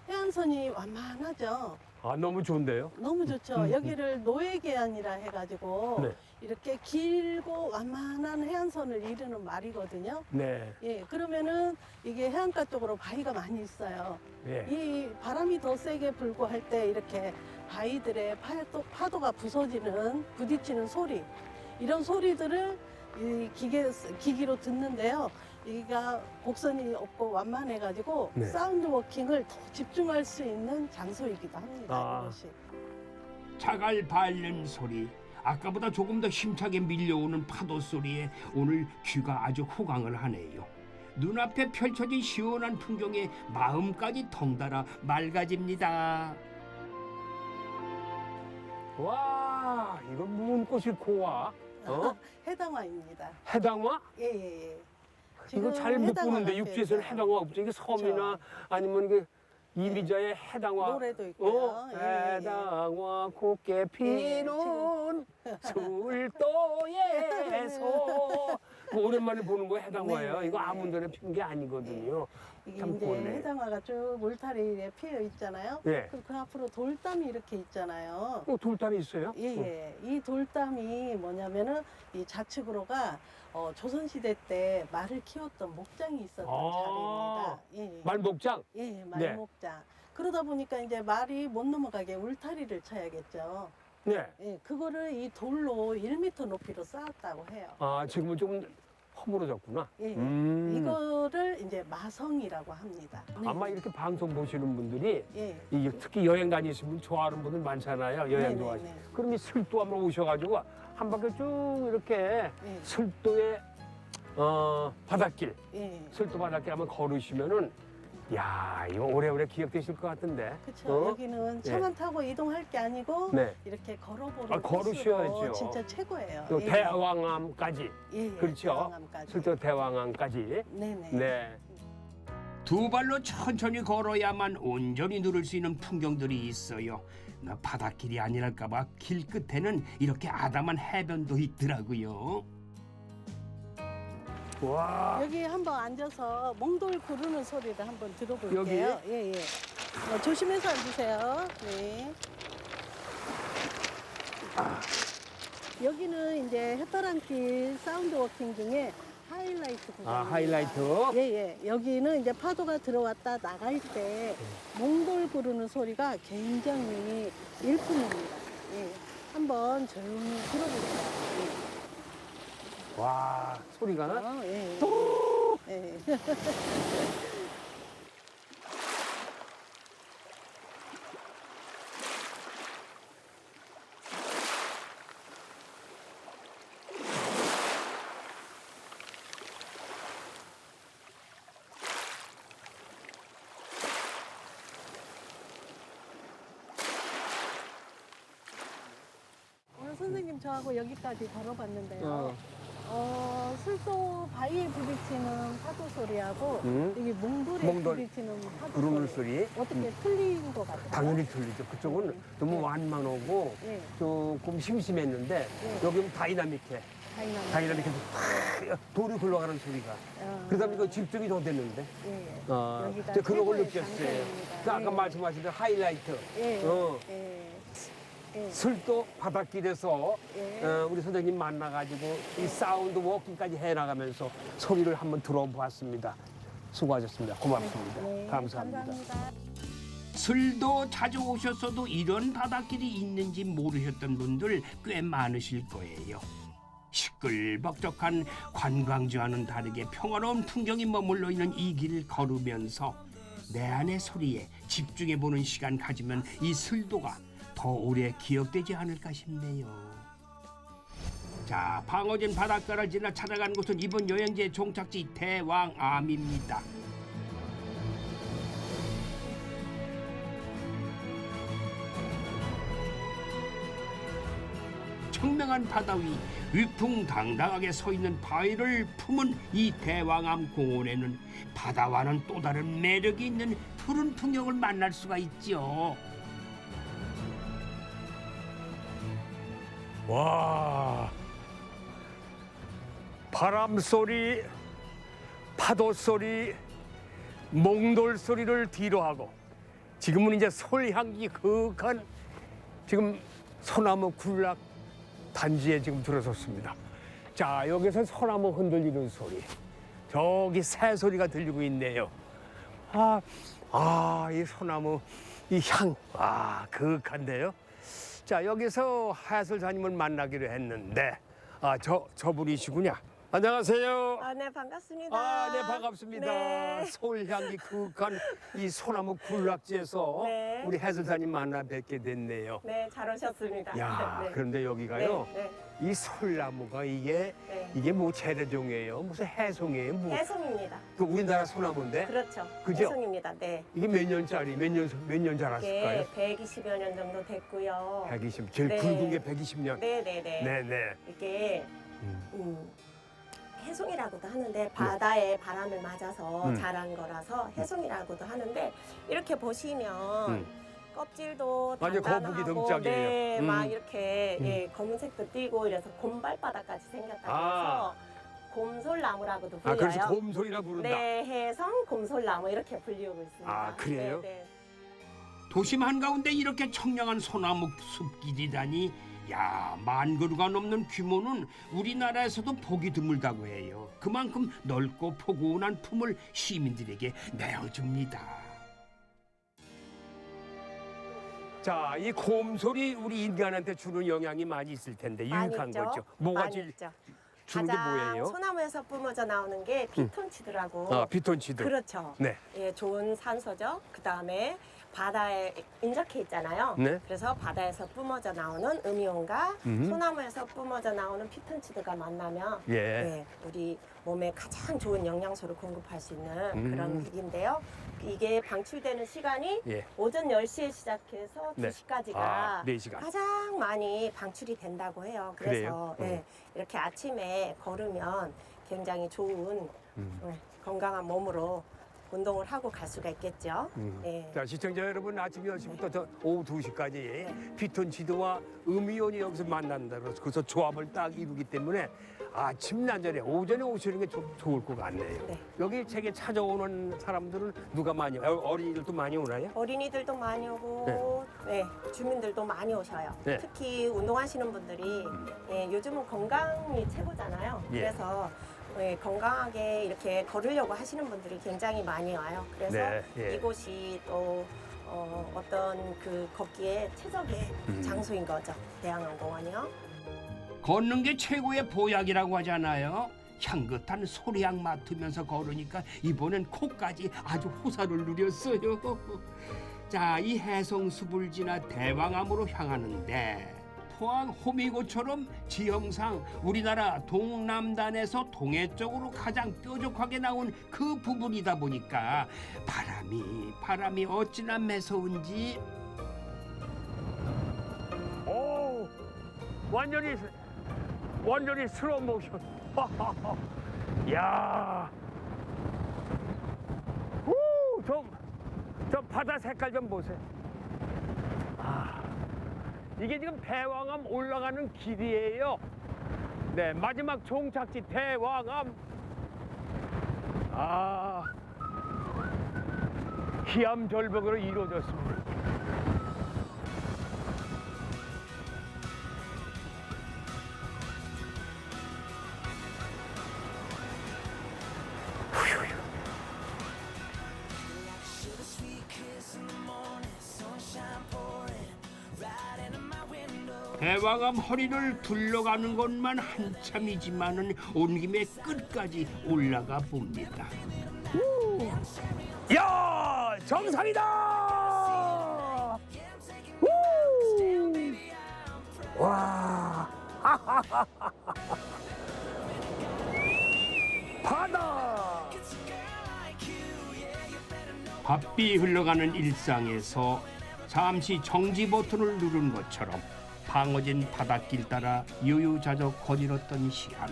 해안선이 완만하죠. 아, 너무 좋은데요? 너무 좋죠. 여기를 노예계양이라 해가지고 네. 이렇게 길고 완만한 해안선을 이루는 말이거든요. 네. 예, 그러면은 이게 해안가 쪽으로 바위가 많이 있어요. 예. 이 바람이 더 세게 불고 할 때 이렇게 바위들의 파도가 부딪히는 소리, 이런 소리들을 이 기기로 듣는데요. 여기가 곡선이 없고 완만해가지고 네. 사운드 워킹을 더 집중할 수 있는 장소이기도 합니다. 아. 이것이. 자갈 밟는 소리, 아까보다 조금 더 힘차게 밀려오는 파도 소리에 오늘 귀가 아주 호강을 하네요. 눈앞에 펼쳐진 시원한 풍경에 마음까지 덩달아 맑아집니다. 와, 이거 문꽃이 고와. 해당화입니다. 해당화? 예. 이거 잘 못 해당화가 보는데 육지에서는 되죠. 해당화 없죠. 이게 섬이나 아니면 이게 이미자의 해당화. 노래도 있고요. 예, 예. 해당화 곱게 피는 술도에서. 그 오랜만에 보는 거 해당화예요. 네, 이거 네. 아무 데나 핀 게 아니거든요. 이게 참 이제 고운데. 해당화가 쭉 울타리에 피어 있잖아요. 예. 그리고 그 앞으로 돌담이 이렇게 있잖아요. 돌담이 있어요? 예. 이 돌담이 뭐냐면은 이 좌측으로가 조선시대 때 말을 키웠던 목장이 있었던 아. 자리입니다. 예. 말목장? 예, 말목장. 그러다 보니까 이제 말이 못 넘어가게 울타리를 쳐야겠죠. 네. 예, 그거를 이 돌로 1m 높이로 쌓았다고 해요. 아, 지금은 좀 허물어졌구나. 예, 이거를 이제 마성이라고 합니다. 네. 아마 이렇게 방송 보시는 분들이 예. 이 특히 여행 다니시는 분 좋아하는 분들 많잖아요. 여행 네네네. 좋아하시는. 그럼 이 술도 한번 오셔가지고 한 바퀴 쭉 이렇게 예. 술도의 바닷길, 예. 술도 바닷길 한번 걸으시면은 야, 이거 오래오래 기억되실 것 같은데. 그렇죠. 여기는 차만 타고 이동할 게 아니고 네. 이렇게 걸어보는 아, 걸으셔야죠. 코스로 진짜 최고예요. 또 예. 대왕암까지. 예, 그렇죠. 대왕암까지. 술도 대왕암까지. 네네. 네. 두 발로 천천히 걸어야만 온전히 누릴 수 있는 풍경들이 있어요. 바닷길이 아니랄까봐 길 끝에는 이렇게 아담한 해변도 있더라고요. 와. 여기 한번 앉아서 몽돌 구르는 소리를 한번 들어볼게요. 여기요? 예. 조심해서 앉으세요. 네. 여기는 이제 해바람길 사운드 워킹 중에 하이라이트 구간입니다. 아, 하이라이트. 예. 여기는 이제 파도가 들어왔다 나갈 때 몽돌 구르는 소리가 굉장히 일품입니다. 예. 한번 조용히 들어보세요. 와, 소리가. 예. 예. 오늘 선생님 저하고 여기까지 걸어봤는데요. 술도 바위에 부딪히는 파도 소리하고 여기 몽돌에 몽돌 부딪히는 파도 부르는 소리 소리. 어떻게 틀린 것 같아요? 당연히 틀리죠. 그쪽은 너무 완만하고 예. 조금 심심했는데 예. 여기는 다이나믹해. 자기는 이렇게 탁 돌이 굴러가는 소리가. 그러다 보니까 집중이 더 됐는데. 예. 여기가 이제 그런 걸 최고의 느꼈어요. 장점입니다. 그 아까 예. 말씀하신 대로 하이라이트. 예. 어. 예. 예. 술도 바닷길에서 예. 우리 선생님 만나가지고 이 사운드 워킹까지 해나가면서 소리를 한번 들어보았습니다. 수고하셨습니다. 고맙습니다. 네, 감사합니다. 감사합니다. 술도 자주 오셨어도 이런 바닷길이 있는지 모르셨던 분들 꽤 많으실 거예요. 시끌벅적한 관광지와는 다르게 평화로운 풍경이 머물러 있는 이 길을 걸으면서 내 안의 소리에 집중해보는 시간 가지면 이 술도가 더 오래 기억되지 않을까 싶네요. 자, 방어진 바닷가를 지나 찾아간 곳은 이번 여행지의 종착지 대왕암입니다. 청명한 바다 위 위풍당당하게 서 있는 바위를 품은 이 대왕암 공원에는 바다와는 또 다른 매력이 있는 푸른 풍경을 만날 수가 있죠. 와, 바람 소리, 파도 소리, 몽돌 소리를 뒤로 하고 지금은 이제 솔향기 그윽한 지금 소나무 군락 단지에 지금 들어섰습니다. 자, 여기서 소나무 흔들리는 소리, 저기 새 소리가 들리고 있네요. 이 소나무 이 향, 그윽한데요. 자, 여기서 해설사님을 만나기로 했는데, 저분이시구냐. 안녕하세요. 네, 반갑습니다. 네, 반갑습니다. 네. 서울향기 그윽한 이 소나무 굴락지에서 네. 우리 해설사님 만나 뵙게 됐네요. 네, 잘 오셨습니다. 야, 네. 그런데 여기가요. 네, 이 솔나무가 이게 뭐 재래종이에요? 무슨 해송이에요? 뭐 해송입니다. 그 우리나라 소나무인데 그렇죠. 그죠? 해송입니다. 네. 이게 몇 년짜리 몇 년 자랐을까요? 이게 120여 년 정도 됐고요. 120. 제일 네. 굵은 게 120년. 네네네. 네네. 이게 해송이라고도 하는데 바다의 바람을 맞아서 자란 거라서 해송이라고도 하는데 이렇게 보시면 껍질도 완전 단단하고 거북이 등짝이에요. 네, 막 이렇게 검은색도 띠고 이래서 곰발바닥까지 생겼다고 해서 곰솔나무라고도 불려요. 그래서 곰소리라 부른다. 네, 해성 곰솔나무 이렇게 불리우고 있습니다. 그래요? 네, 네. 도심 한가운데 이렇게 청량한 소나무 숲길이라니, 야, 10,000그루가 넘는 규모는 우리나라에서도 보기 드물다고 해요. 그만큼 넓고 포근한 품을 시민들에게 내어줍니다. 자, 이 곰소리 우리 인간한테 주는 영향이 많이 있을 텐데 많이 유익한 있죠? 거죠. 뭐가 많이 제일 있죠. 주는 게 뭐예요? 소나무에서 뿜어져 나오는 게 피톤치드라고. 피톤치드. 그렇죠. 네. 예, 좋은 산소죠. 그 다음에 바다에 인적해 있잖아요. 네. 그래서 바다에서 뿜어져 나오는 음이온과 소나무에서 뿜어져 나오는 피톤치드가 만나면 예. 우리 몸에 가장 좋은 영양소를 공급할 수 있는 그런 핵인데요. 이게 방출되는 시간이 오전 10시에 시작해서 네. 2시까지가 4시간. 가장 많이 방출이 된다고 해요. 그래요? 그래서 이렇게 아침에 걸으면 굉장히 좋은 건강한 몸으로 운동을 하고 갈 수가 있겠죠. 네. 자, 시청자 여러분, 아침 10시부터 오후 2시까지 피톤치드와 음이온이 여기서 만난다. 그래서 조합을 딱 이루기 때문에 아침 난전에 오전에 오시는 게 좋을 것 같네요. 네. 여기 책에 찾아오는 사람들은 누가 많이 와요? 어린이들도 많이 오나요? 어린이들도 많이 오고 주민들도 많이 오셔요. 네. 특히 운동하시는 분들이 요즘은 건강이 최고잖아요. 그래서 건강하게 이렇게 걸으려고 하시는 분들이 굉장히 많이 와요. 그래서 이곳이 또 어떤 그 걷기에 최적의 장소인 거죠. 대양암공원이요. 걷는 게 최고의 보약이라고 하잖아요. 향긋한 소리향 맡으면서 걸으니까 이번엔 코까지 아주 호사를 누렸어요. 자, 이 해성숲을 지나 대왕암으로 향하는데 포항 호미곶처럼 지형상 우리나라 동남단에서 동해 쪽으로 가장 뾰족하게 나온 그 부분이다 보니까 바람이 어찌나 매서운지. 오, 완전히 슬로우 모션. 야, 저 바다 색깔 좀 보세요. 이게 지금 대왕암 올라가는 길이에요. 네, 마지막 종착지 대왕암. 아, 희암절벽으로 이루어졌습니다. 대왕암 허리를 둘러가는 것만 한참이지만은 온 김에 끝까지 올라가 봅니다. 야, 정상이다! 우! 와, 바다! 바삐 흘러가는 일상에서 잠시 정지 버튼을 누른 것처럼 방어진 바닷길 따라 유유자적 거닐었던 시간.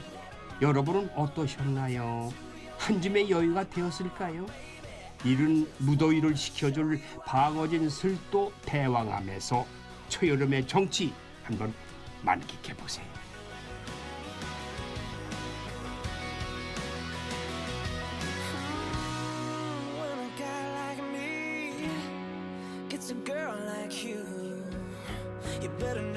여러분은 어떠셨나요? 한 줌의 여유가 되었을까요? 이른 무더위를 식혀줄 방어진 슬도 대왕암에서 초여름의 정치 한번 만끽해 보세요. When a guy like me gets a girl like you better